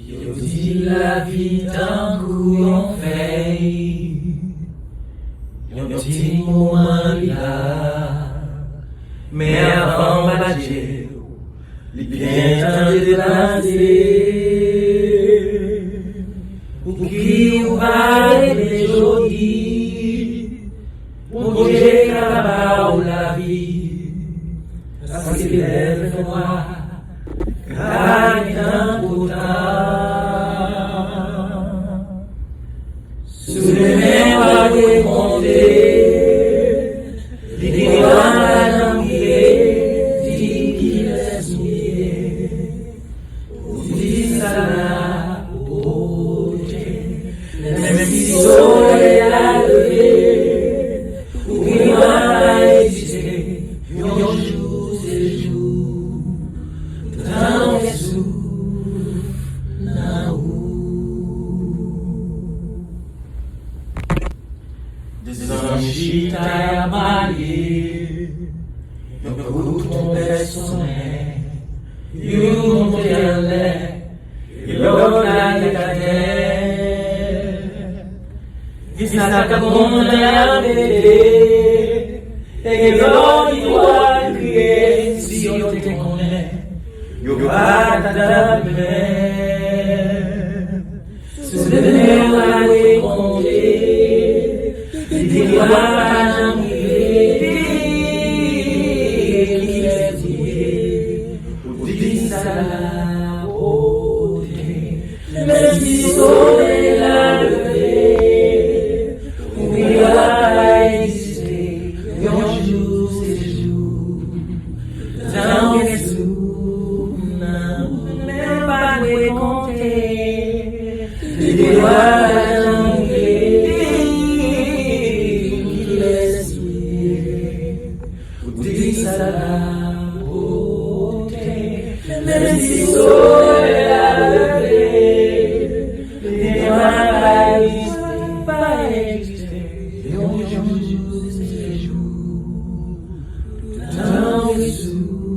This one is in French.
Yo dis la vie d'un coup en veille. Yon petit moment là. Mais avant ma Dieu, les bien déplacés. Pour qui ou pas les jolis. Mon Dieu, là-bas la vie. Parce qu'il est de moi. Gagne pour sous les mains à démonter, les grands dit qu'il est souillé, dit ça la beauté, même si le soleil a levé, ou qu'il a existé, yon jour c'est jour, dans les souffles, des anges à marier, yon coup tombait sonnet, yon montait en l'air, et l'autre la décadait. Dis n'a qu'à bon la bébé, et l'autre y doit crier, si on te connaît, yon va t'adapter. Sous les mains à décompter, il va jamais qu'il est dit, pour dire ça la beauté, même si le soleil l'a levé, où il va exister, un jour c'est jour, dans les sous, même pas de compter, il va la beauté, même si le soleil a levé, les mains pas exister, et on joue ces jours, dans les jours.